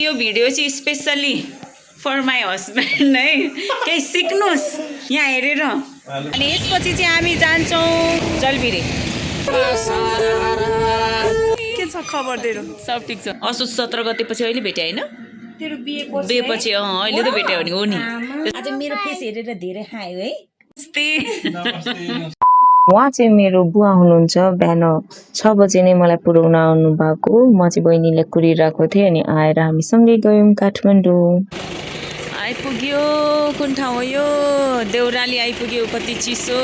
यो भिडियो चाहिँ specially for my husband है केही सिक्नुहोस् यहाँ हेरेर। अनि यसपछि चाहिँ हामी जान्छौँ जलबिरे। के छ खबर तेरो? सब ठिक छ। असोज 17 गतेपछि अहिले भेटे होइन? तेरो बिहेपछि अहिले त भेट्यो भने हो नि। आज मेरो फेस हेरेर धेरै खायो है। उहाँ चाहिँ मेरो बुवा हुनुहुन्छ। बिहान 6 बजे नै मलाई पुर्याउन आउनु भएको। म चाहिँ बहिनीले कुरिरहेको थिएँ अनि आएर हामी सँगै गयौँ काठमाडौँ। आइपुग्यो। कुन ठाउँ हो यो? देउराली आइपुग्यो। कति चिसो।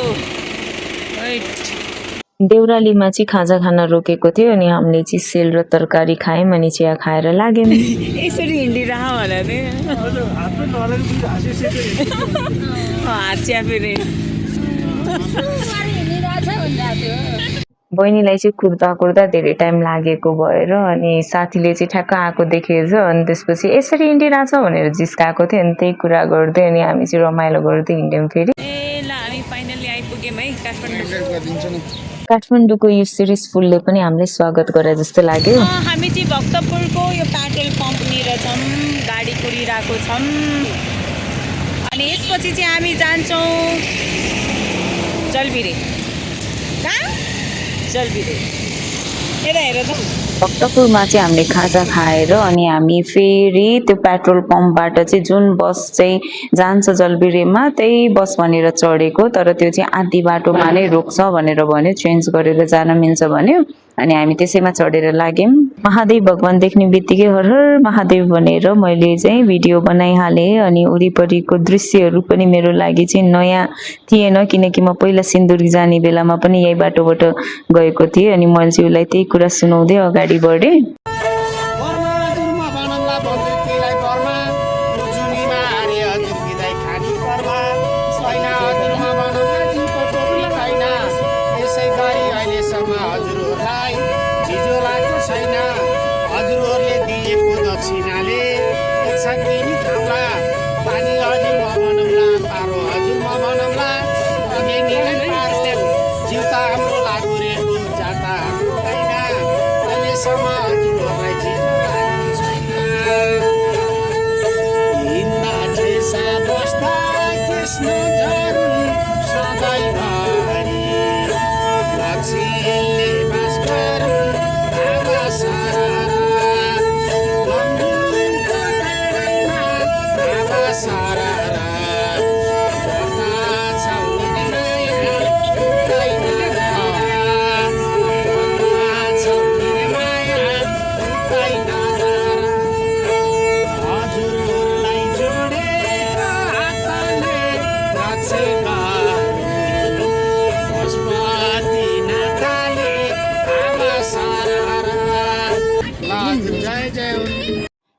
देउरालीमा चाहिँ खाजा खान रोकेको थियो अनि हामीले चाहिँ सेल र तरकारी खायौँ अनि चिया खाएर लाग्यौँ। यसरी हिँडिरह होला नि। हात च्यापेर बहिनीलाई चाहिँ कुर्दा कुर्दा धेरै टाइम लागेको भएर अनि साथीले चाहिँ ठ्याक्क आएको देखेछ अनि त्यसपछि यसरी हिँडिरहेछ भनेर जिस्काएको थियो अनि त्यही कुरा गर्दै अनि हामी चाहिँ रमाइलो गर्दै हिँड्यौँ फेरि। ल हामी फाइनली आइपुग्यौँ है काठमाडौँ। काठमाडौँको यो सिरिज फुलले पनि हामीलाई स्वागत गरे जस्तो लाग्यो। हामी चाहिँ भक्तपुरको यो पेट्रोल पम्पनिर छौँ। गाडी कुरिरहेको छौँ अनि यसपछि चाहिँ हामी जान्छौँ जलबिरे। कहाँ? जलबिरे। हेर त। भक्तपुरमा चाहिँ हामीले खाजा खाएर अनि हामी फेरि त्यो पेट्रोल पम्पबाट चाहिँ जुन बस चाहिँ जान्छ जलबिरेमा त्यही बस भनेर चढेको। तर त्यो चाहिँ आधी बाटोमा नै रोक्छ भनेर भन्यो, चेन्ज गरेर जान मिल्छ भन्यो अनि हामी त्यसैमा चढेर लाग्यौँ। महादेव भगवान देख्ने बित्तिकै हर हर महादेव भनेर मैले चाहिँ भिडियो बनाइहालेँ अनि वरिपरिको दृश्यहरू पनि मेरो लागि चाहिँ नयाँ थिएन किनकि म पहिला सिन्धुली जाने बेलामा पनि यही बाटोबाट गएको थिएँ अनि मैले चाहिँ उसलाई त्यही कुरा सुनाउँदै अगाडि बढेँ।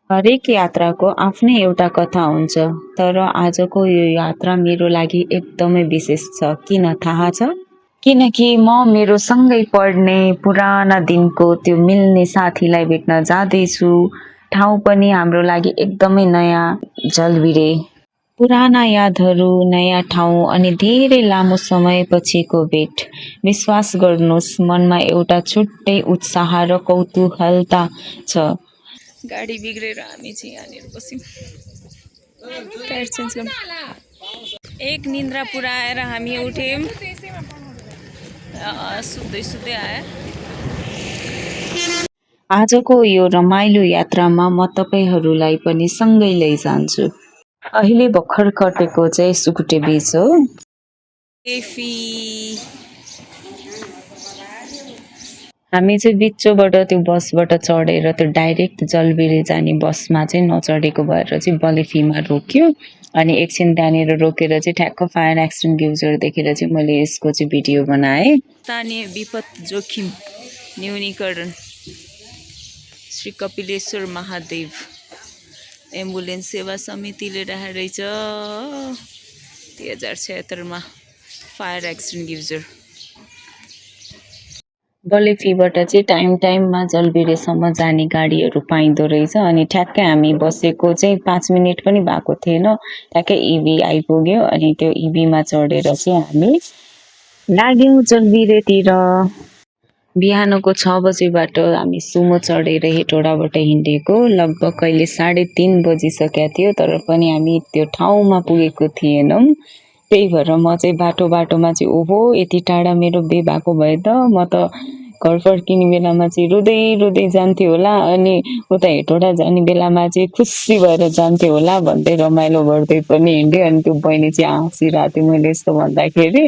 हरेक यात्राको आफ्नै एउटा कथा हुन्छ तर आजको यो यात्रा मेरो लागि एकदमै विशेष छ। किन थाहा छ? किनकि म मेरो सँगै पढ्ने पुराना दिनको त्यो मिल्ने साथीलाई भेट्न जाँदैछु। ठाउँ पनि हाम्रो लागि एकदमै नयाँ जलबिरे। पुराना यादहरू, नयाँ ठाउँ अनि धेरै लामो समयपछिको भेट। विश्वास गर्नुहोस् मनमा एउटा छुट्टै उत्साह र कौतूहलता छ। गाडी बिग्रेर हामी चाहिँ यहाँनिर बस्यौँ। टायर चेन्ज गर्नु। एक निन्द्रा पुऱ्याएर हामी उठ्यौँ। सुत्दै सुत्दै आयो। आजको यो रमाइलो यात्रामा म तपाईहरूलाई पनि सँगै लैजान्छु। अहिले भर्खर कटेको चाहिँ सुकुटे बीच हो। हामी चाहिँ बिचोबाट त्यो बसबाट चढेर त्यो डाइरेक्ट जलबिरे जाने बसमा चाहिँ नचढेको भएर चाहिँ बलेफीमा रोक्यो अनि एकछिन त्यहाँनिर रोकेर चाहिँ ठ्याक्क फायर एक्सिडेन्ट गिउजर देखेर चाहिँ मैले यसको चाहिँ भिडियो बनाएँ। स्थानीय विपद जोखिम न्यूनीकरण श्री कपिलेश्वर महादेव एम्बुलेन्स सेवा समितिले राखेको रहेछ 2076 मा फायर एक्सिडेन्ट गिउजर। बलेफीबाट चाहिँ टाइममा जलबिरेसम्म जाने गाडीहरू पाइँदो रहेछ अनि ठ्याक्कै हामी बसेको चाहिँ 5 मिनट पनि भएको थिएन। ठ्याक्कै इभी आइपुग्यो अनि त्यो इभीमा चढेर चाहिँ हामी लाग्यौँ जलबिरेतिर। बिहानको 6 बजेबाट हामी सुमो चढेर हेटौडाबाट हिँडेको लगभग कहिले 3:30 बजिसकेको थियो तर पनि हामी त्यो ठाउँमा पुगेको थिएनौँ। त्यही भएर म चाहिँ बाटोमा चाहिँ ओहो यति टाढा मेरो बे भएको भए त म त घर फर्किने बेलामा चाहिँ रुँदै जान्थ्यो होला अनि उता हेटौडा जाने बेलामा चाहिँ खुसी भएर जान्थ्यो होला भन्दै रमाइलो गर्दै पनि हिँडेँ। अनि त्यो बहिनी चाहिँ हाँसिरहेको थियो मैले यस्तो भन्दाखेरि।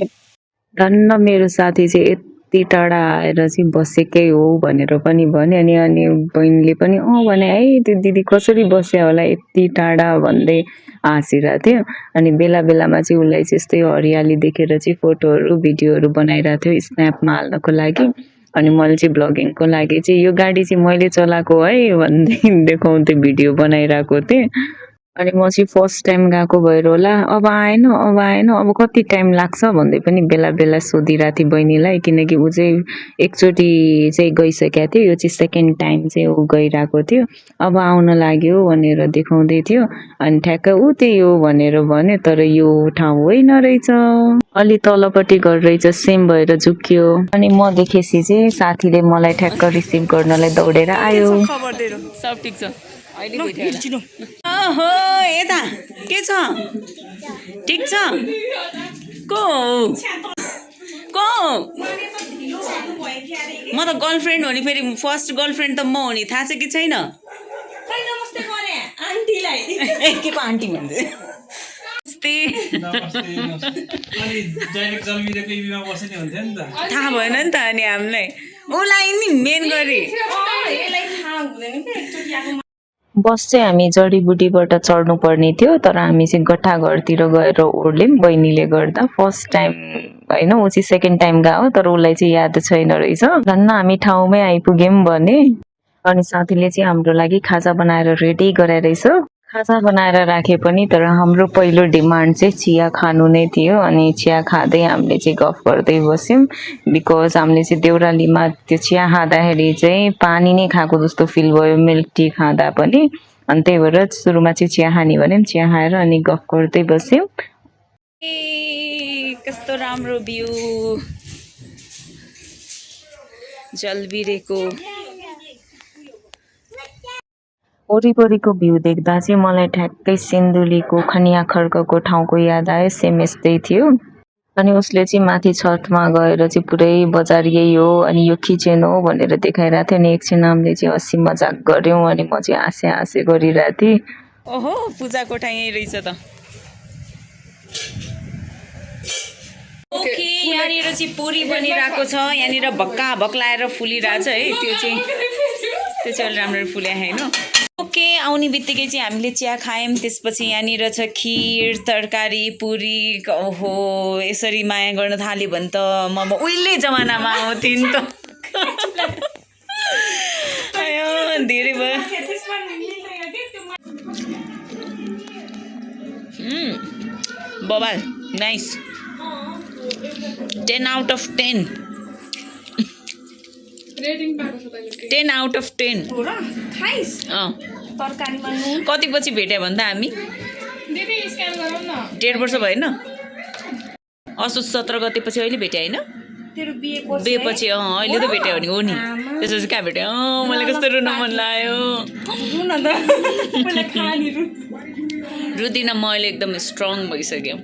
धन्न मेरो साथी चाहिँ यति टाढा आएर चाहिँ बसेकै हो भनेर पनि भन्यो। अनि बहिनीले पनि भने है त्यो दिदी कसरी बस्यो होला यति टाढा भन्दै हाँसिरहेको थियो। अनि बेलामा चाहिँ उसलाई चाहिँ यस्तै हरियाली देखेर चाहिँ फोटोहरू भिडियोहरू बनाइरहेको थियो स्न्यापमा हाल्नको लागि। अनि मैले चाहिँ ब्लगिङको लागि चाहिँ यो गाडी चाहिँ मैले चलाएको है भन्दै देखाउँदै भिडियो बनाइरहेको थिएँ। अनि म चाहिँ फर्स्ट टाइम गएको भएर होला अब आएन अब कति टाइम लाग्छ भन्दै पनि बेला सोधिरहेको थिएँ बहिनीलाई। किनकि ऊ चाहिँ एकचोटि चाहिँ गइसकेको थियो, यो चाहिँ सेकेन्ड टाइम चाहिँ ऊ गइरहेको थियो। अब आउन लाग्यो भनेर देखाउँदै थियो। अनि ठ्याक्क ऊ त्यही हो भनेर भन्यो तर यो ठाउँ होइन रहेछ, अलि तलपट्टि घर रहेछ, सेम भएर झुक्यो। अनि म देखेपछि चाहिँ साथीले मलाई ठ्याक्क रिसिभ गर्नलाई दौडेर आयो। खबर दिएर सब ठिक छ अहिले भेट्यो ओहो यता के छ ठिक छ को म त गर्लफ्रेन्ड हो नि फेरि फर्स्ट गर्लफ्रेन्ड त म हो नि थाहा छ कि छैन नमस्ते गरे आन्टीलाई के को आन्टी भन्छ थाहा भएन नि त अनि हामीलाई उसलाई नि मेन गरी बस चाहिँ हामी जडीबुटीबाट चढ्नु पर्ने थियो तर हामी चाहिँ गट्टाघरतिर गएर ओर्ल्यौँ बहिनीले गर्दा। फर्स्ट टाइम होइन ऊ चाहिँ सेकेन्ड टाइम गयो तर उसलाई चाहिँ याद छैन रहेछ। झन् हामी ठाउँमै आइपुग्यौँ भने अनि साथीले चाहिँ हाम्रो लागि खाजा बनाएर रेडी गराइरहेछ। खाजा बनाएर राखे पनि तर हाम्रो पहिलो डिमान्ड चाहिँ चिया खानु नै थियो। अनि चिया खाँदै हामीले चाहिँ गफ गर्दै बस्यौँ बिकज हामीले चाहिँ देउरालीमा त्यो चिया खाँदाखेरि चाहिँ पानी नै खाएको जस्तो फिल भयो मिल्क टी खाँदा पनि। अनि त्यही भएर सुरुमा चाहिँ चिया खाने भन्यौँ, चिया खाएर अनि गफ गर्दै बस्यौँ। ए कस्तो राम्रो भ्यू जलबिरेको वरिपरिको भ्यू देख्दा चाहिँ मलाई ठ्याक्कै सिन्धुलीको खनिया खर्कको ठाउँको याद आयो, सेम यस्तै थियो। अनि उसले चाहिँ माथि छतमा गएर चाहिँ पुरै बजार यही हो अनि यो किचन हो भनेर देखाइरहेको थियो। अनि एकछिन हामीले चाहिँ हँसी मजाक गऱ्यौँ अनि म चाहिँ हाँसे गरिरहेको थिएँ। ओहो पूजा कोठा यहीँ रहेछ त ओके यहाँनिर चाहिँ पुरी बनिरहेको छ। यहाँनिर भक्का भक्लाएर फुलिरहेछ है त्यो चाहिँ अलि राम्रो फुल्या होइन। ओके आउने बित्तिकै चाहिँ हामीले चिया खायौँ। त्यसपछि यहाँनिर छ खिर तरकारी पुरी। ओहो यसरी माया गर्न थाल्यो भने त म उहिले जमानामा आउँथेँ नि त धेरै भयो बबाल nice 10 out of 10 10 out of 10 कति पछि भेट्यो भन्दा हामी 1.5 वर्ष भएन असोज 17 गते पछि अहिले भेट्यो होइन बे पछि अहिले त भेट्यो भने हो नि त्यसपछि कहाँ भेट्यो मलाई कस्तो रुन मन लाग्यो रुदिन म अहिले एकदम स्ट्रङ भइसक्यो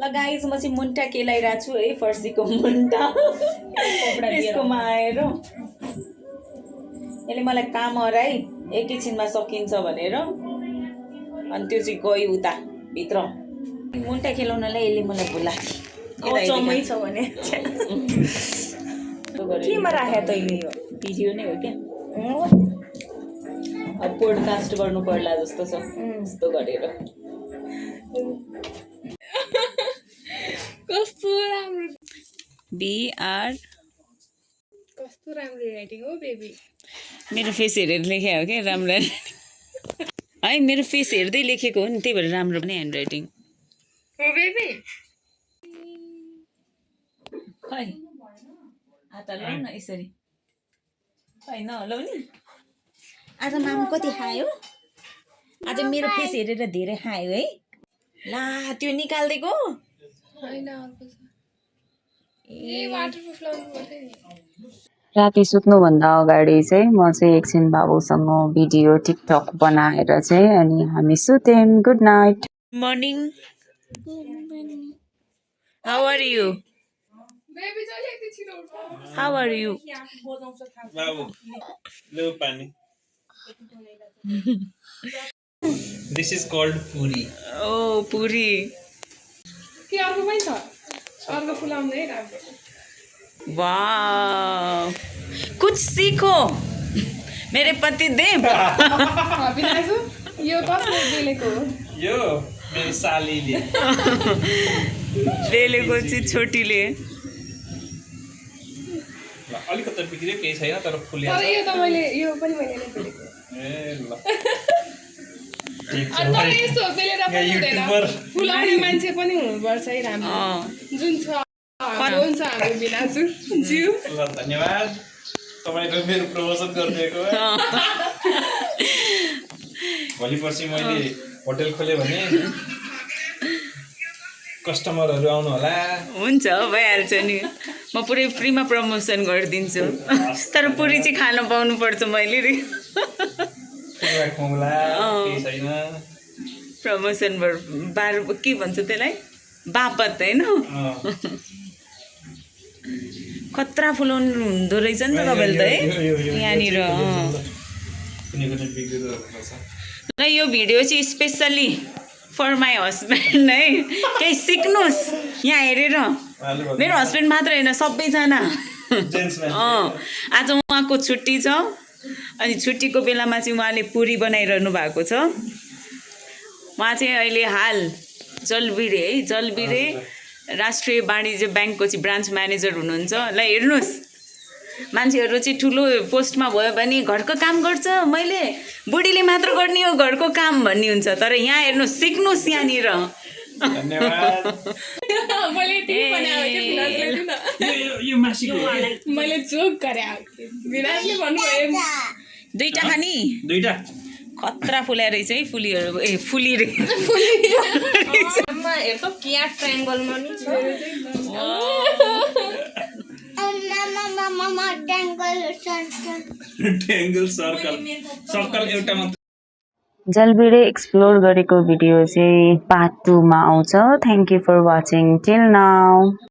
ल गाइज म चाहिँ मुन्टा केलाइरहेको छु है फर्सीको मुन्टा यसकोमा आएर यसले मलाई काम हराइ एकैछिनमा सकिन्छ भनेर अनि त्यो चाहिँ गयो उता भित्र मुन्टा खेलाउनलाई यसले मलाई बोलाएको चमै छ भने केमा राखे तैँले यो भिडियो नै हो क्या अब पोडकास्ट गर्नु पर्ला जस्तो छ यस्तो गरेर कस्तो राम्रो बिआर कस्तो राम्रो राइटिङ हो बेबी मेरो फेस हेरेर लेखे हो क्या राम्रो है मेरो फेस हेर्दै लेखेको हो नि त्यही भएर राम्रो पनि ह्यान्ड राइटिङ हो बेबी खै हात हल्लाउ न यसरी खै नहल्लाउने आज माम कति खायो आज मेरो फेस हेरेर धेरै खायो है ला त्यो निकाल्दिएको राति सुत्नुभन्दा अगाडि चाहिँ म चाहिँ एकछिन बाबुसँग भिडियो टिकटक बनाएर चाहिँ अनि हामी सुत्यौँ। Good night. Morning. How are you? How are you? This is called puri. Oh, puri. वाह, कुछ सीखो मेरे पति देव। यो मेरो सालीले बेलेको चाहिँ छोटीले। अलिकति बिग्रियो केही छैन तर फुल्या छ। ए ल युट्युबर फुलाउने मान्छे पनि हुनुपर्छ है राम्रो जुन छ हुन्छ हाम्रो बिनाजु ज्यू। ल धन्यवाद तपाईले मेरो प्रमोसन गरिदिएको। भोलि पर्सि मैले होटल खोले भने कस्टमरहरू आउनु होला। हुन्छ, भइहाल्छ नि। म पुरै फ्रीमा प्रमोसन गरिदिन्छु। तर पुरी चाहिँ खान पाउनु पर्छ मैले रे। प्रमोसन बार के भन्छ त्यसलाई, बापत होइन। खतरा फुलाउनु हुँदो रहेछ नि त तपाईँले त है यहाँनिर। ल यो भिडियो चाहिँ स्पेसल्ली फर माई हस्बेन्ड है, केही सिक्नुहोस् यहाँ हेरेर। मेरो हस्बेन्ड मात्र होइन, सबैजना। आज उहाँको छुट्टी छ अनि छुट्टीको बेलामा चाहिँ उहाँले पुरी बनाइरहनु भएको छ। उहाँ चाहिँ अहिले हाल जलबिरे है, जलबिरे राष्ट्रिय वाणिज्य ब्याङ्कको चाहिँ ब्रान्च म्यानेजर हुनुहुन्छ। ल हेर्नुहोस्, मान्छेहरू चाहिँ ठुलो पोस्टमा भयो भने घरको काम गर्छ, मैले बुढीले मात्र गर्ने हो घरको काम भन्ने हुन्छ। तर यहाँ हेर्नुहोस्, सिक्नुहोस् यहाँनिर। मैले जोक गरे विराटले भन्नुभयो दुईटा खानी, दुईटा खतरा फुल्या रहेछ है फुलीहरू। ए फुली रे हेर्छ क्या ट्रायङ्गलमा नि छ। ट्रायङ्गल सर्कल सर्कल एउटा मात्र। जलबिरे एक्सप्लोर गरेको भिडियो चाहिँ पार्ट 2 मा आउँछ। Thank you for watching till now.